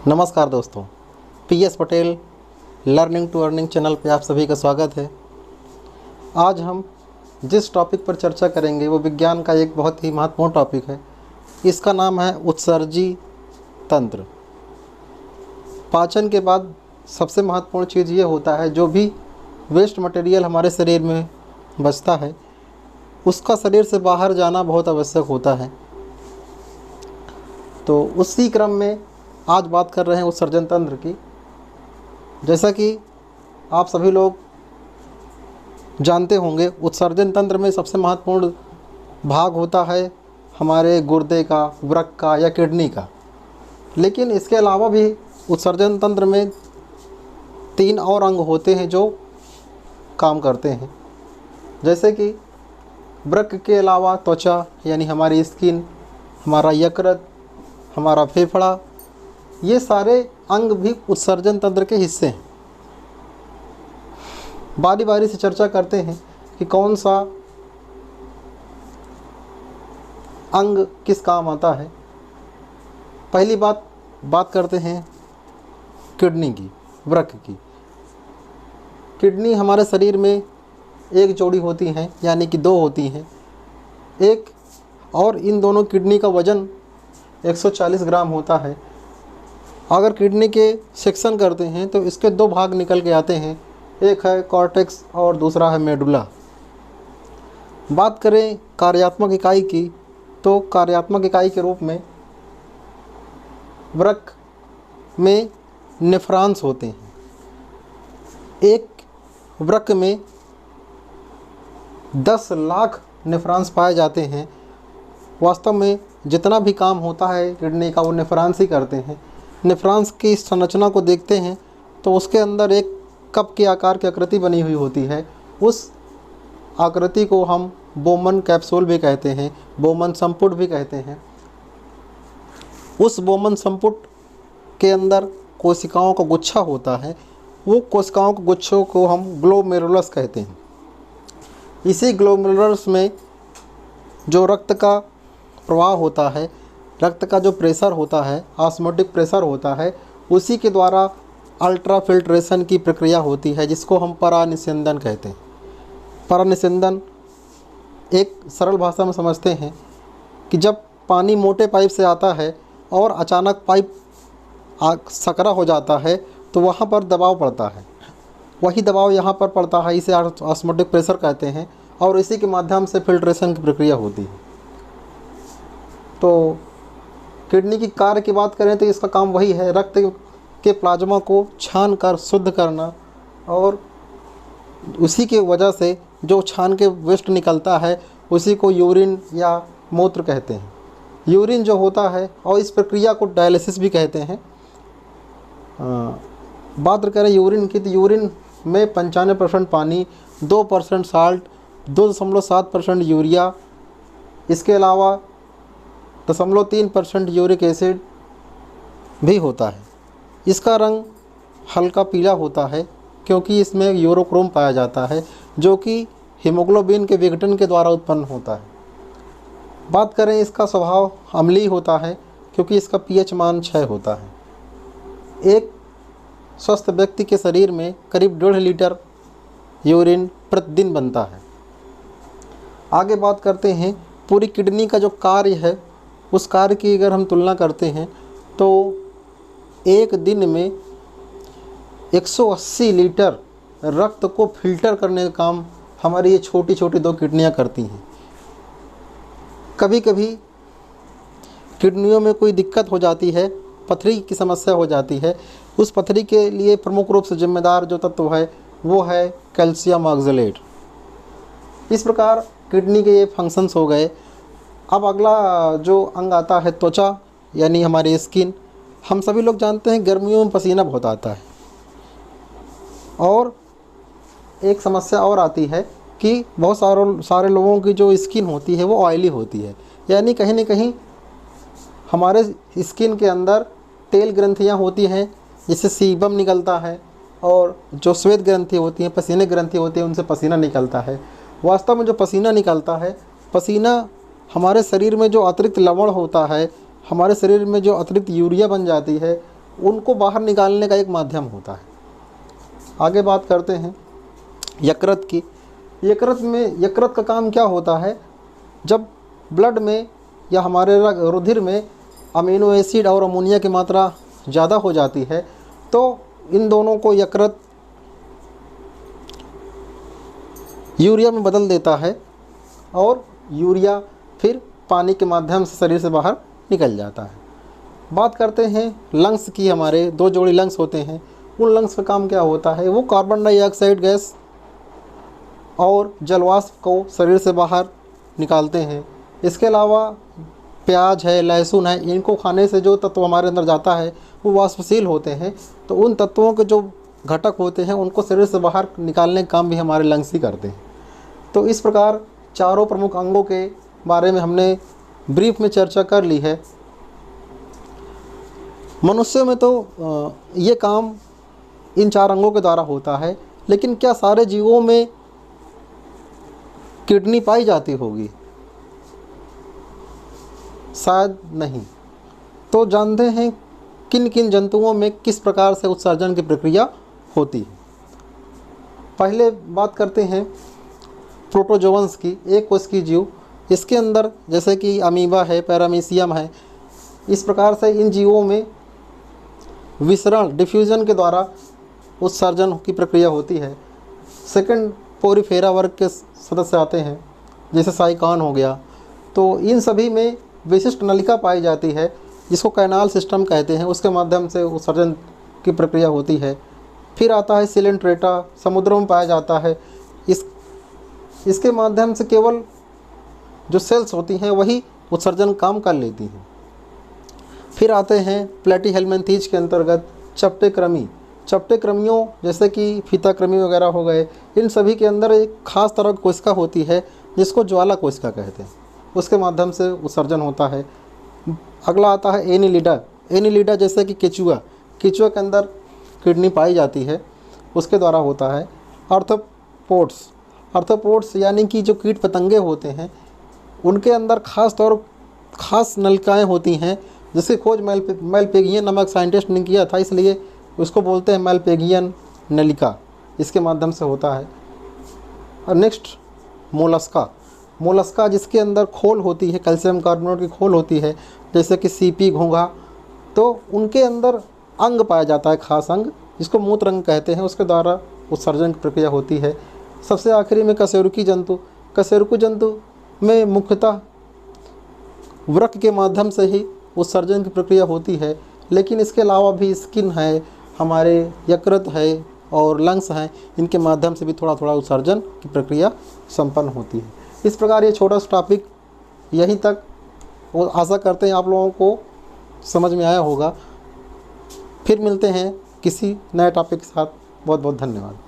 नमस्कार दोस्तों, PS Patel learning to earning channel पे आप सभी का स्वागत है। आज हम जिस टॉपिक पर चर्चा करेंगे वो विज्ञान का एक बहुत ही महत्वपूर्ण टॉपिक है। इसका नाम है उत्सर्जी तंत्र। पाचन के बाद सबसे महत्वपूर्ण चीज़ ये होता है, जो भी वेस्ट मटेरियल हमारे शरीर में बचता है उसका शरीर से बाहर जाना बहुत आवश्यक होता है। तो उसी क्रम में आज बात कर रहे हैं उत्सर्जन तंत्र की। जैसा कि आप सभी लोग जानते होंगे, उत्सर्जन तंत्र में सबसे महत्वपूर्ण भाग होता है हमारे गुर्दे का, वृक्क का या किडनी का। लेकिन इसके अलावा भी उत्सर्जन तंत्र में 3 और अंग होते हैं जो काम करते हैं। जैसे कि वृक्क के अलावा त्वचा यानी हमारी स्किन, हमारा यकृत, हमारा फेफड़ा, ये सारे अंग भी उत्सर्जन तंत्र के हिस्से हैं। बारी बारी से चर्चा करते हैं कि कौन सा अंग किस काम आता है। पहली बात करते हैं किडनी की, वृक्क की। किडनी हमारे शरीर में एक जोड़ी होती हैं, यानी कि 2 होती हैं। एक और इन दोनों किडनी का वज़न 140 ग्राम होता है। अगर किडनी के सेक्शन करते हैं तो इसके 2 भाग निकल के आते हैं, एक है कॉर्टेक्स और दूसरा है मेडुला। बात करें कार्यात्मक इकाई की, तो कार्यात्मक इकाई के रूप में वृक्क में नेफ्रॉन्स होते हैं। एक वृक्क में 10 लाख नेफ्रॉन्स पाए जाते हैं। वास्तव में जितना भी काम होता है किडनी का वो नेफ्रॉन्स ही करते हैं। नेफ्रॉन्स की संरचना को देखते हैं तो उसके अंदर एक कप के आकार की आकृति बनी हुई होती है। उस आकृति को हम बोमन कैप्सूल भी कहते हैं, बोमन संपुट भी कहते हैं। उस बोमन संपुट के अंदर कोशिकाओं का गुच्छा होता है। वो कोशिकाओं के गुच्छों को हम ग्लोमेरुलस कहते हैं। इसी ग्लोमेरुलस में जो रक्त का प्रवाह होता है, रक्त का जो प्रेशर होता है, ऑस्मोटिक प्रेशर होता है, उसी के द्वारा अल्ट्रा फिल्ट्रेशन की प्रक्रिया होती है, जिसको हम परानिस्यंदन कहते हैं। परानिस्यंदन एक सरल भाषा में समझते हैं कि जब पानी मोटे पाइप से आता है और अचानक पाइप सकरा हो जाता है तो वहाँ पर दबाव पड़ता है। वही दबाव यहाँ पर पड़ता है, इसे ऑस्मोटिक प्रेशर कहते हैं, और इसी के माध्यम से फिल्ट्रेशन की प्रक्रिया होती है। तो किडनी की कार्य की बात करें तो इसका काम वही है, रक्त के प्लाज्मा को छान कर शुद्ध करना, और उसी के वजह से जो छान के वेस्ट निकलता है उसी को यूरिन या मूत्र कहते हैं। यूरिन जो होता है, और इस प्रक्रिया को डायलिसिस भी कहते हैं। बात करें यूरिन की, तो यूरिन में 95% पानी, 2% साल्ट, 2.7% यूरिया, इसके अलावा 0.3% यूरिक एसिड भी होता है। इसका रंग हल्का पीला होता है क्योंकि इसमें यूरोक्रोम पाया जाता है, जो कि हीमोग्लोबिन के विघटन के द्वारा उत्पन्न होता है। बात करें इसका स्वभाव अम्लीय होता है क्योंकि इसका pH मान 6 होता है। एक स्वस्थ व्यक्ति के शरीर में करीब 1.5 लीटर यूरिन प्रतिदिन बनता है। आगे बात करते हैं पूरी किडनी का जो कार्य है, उस कार्य की अगर हम तुलना करते हैं तो एक दिन में 180 लीटर रक्त को फिल्टर करने का काम हमारी ये छोटी छोटी 2 किडनियाँ करती हैं। कभी कभी किडनियों में कोई दिक्कत हो जाती है, पथरी की समस्या हो जाती है। उस पथरी के लिए प्रमुख रूप से जिम्मेदार जो तत्व है वो है कैल्शियम ऑक्सलेट। इस प्रकार किडनी के ये फंक्शंस हो गए। अब अगला जो अंग आता है त्वचा, यानी हमारी स्किन। हम सभी लोग जानते हैं गर्मियों में पसीना बहुत आता है, और एक समस्या और आती है कि बहुत सारे लोगों की जो स्किन होती है वो ऑयली होती है, यानी कहीं न कहीं हमारे स्किन के अंदर तेल ग्रंथियाँ होती हैं जिससे सीबम निकलता है, और जो श्वेत ग्रंथि होती हैं, पसीने ग्रंथि होती है, उनसे पसीना निकलता है। वास्तव में जो पसीना निकलता है, पसीना हमारे शरीर में जो अतिरिक्त लवण होता है, हमारे शरीर में जो अतिरिक्त यूरिया बन जाती है, उनको बाहर निकालने का एक माध्यम होता है। आगे बात करते हैं यकृत की। यकृत का काम क्या होता है? जब ब्लड में या हमारे रुधिर में अमीनो एसिड और अमोनिया की मात्रा ज़्यादा हो जाती है तो इन दोनों को यकृत यूरिया में बदल देता है और यूरिया फिर पानी के माध्यम से शरीर से बाहर निकल जाता है। बात करते हैं लंग्स की। हमारे 2 जोड़ी लंग्स होते हैं। उन लंग्स का काम क्या होता है? वो कार्बन डाइऑक्साइड गैस और जलवाष्प को शरीर से बाहर निकालते हैं। इसके अलावा प्याज है, लहसुन है, इनको खाने से जो तत्व हमारे अंदर जाता है वो वाष्पशील होते हैं। तो उन तत्वों के जो घटक होते हैं उनको शरीर से बाहर निकालने का काम भी हमारे लंग्स ही करते हैं। तो इस प्रकार चारों प्रमुख अंगों के बारे में हमने ब्रीफ में चर्चा कर ली है। मनुष्य में तो ये काम इन 4 अंगों के द्वारा होता है, लेकिन क्या सारे जीवों में किडनी पाई जाती होगी? शायद नहीं। तो जानते हैं किन किन जंतुओं में किस प्रकार से उत्सर्जन की प्रक्रिया होती है। पहले बात करते हैं प्रोटोजोअन्स की, एक कोशिकीय जीव। इसके अंदर जैसे कि अमीबा है, पैरामीशियम है, इस प्रकार से इन जीवों में विसरण डिफ्यूजन के द्वारा उत्सर्जन की प्रक्रिया होती है। सेकंड पोरीफेरा वर्ग के सदस्य आते हैं, जैसे साइकान हो गया। तो इन सभी में विशिष्ट नलिका पाई जाती है जिसको कैनाल सिस्टम कहते हैं, उसके माध्यम से उत्सर्जन की प्रक्रिया होती है। फिर आता है सिलेंट्रेटा, समुद्रों में पाया जाता है। इसके माध्यम से केवल जो सेल्स होती हैं वही उत्सर्जन काम कर लेती हैं। फिर आते हैं प्लेटीहेल्मिन्थीज के अंतर्गत चपटे कृमि। चपटे कृमियों जैसे कि फीता कृमि वगैरह हो गए, इन सभी के अंदर एक खास तरह की कोशिका होती है जिसको ज्वाला कोशिका कहते हैं, उसके माध्यम से उत्सर्जन होता है। अगला आता है एनिलिडा। एनिलिडा जैसे कि केचुआ के अंदर किडनी पाई जाती है, उसके द्वारा होता है। आर्थ्रोपोड्स यानी कि जो कीट पतंगे होते हैं उनके अंदर खास नलिकाएँ होती हैं, जिसकी खोज मेलपेगियन नामक साइंटिस्ट ने किया था, इसलिए उसको बोलते हैं मेलपेगियन नलिका, इसके माध्यम से होता है। और नेक्स्ट मोलस्का जिसके अंदर खोल होती है, कैल्शियम कार्बोनेट की खोल होती है, जैसे कि सीपी, घोंघा। तो उनके अंदर अंग पाया जाता है, खास अंग जिसको मूत्र अंग कहते हैं, उसके द्वारा उत्सर्जन की प्रक्रिया होती है। सबसे आखिरी में कशेरुकी जंतु में मुख्यतः वृक्क के माध्यम से ही उत्सर्जन की प्रक्रिया होती है, लेकिन इसके अलावा भी स्किन है, हमारे यकृत है और लंग्स हैं, इनके माध्यम से भी थोड़ा थोड़ा उत्सर्जन की प्रक्रिया संपन्न होती है। इस प्रकार ये छोटा सा टॉपिक यहीं तक, और आशा करते हैं आप लोगों को समझ में आया होगा। फिर मिलते हैं किसी नए टॉपिक के साथ। बहुत बहुत धन्यवाद।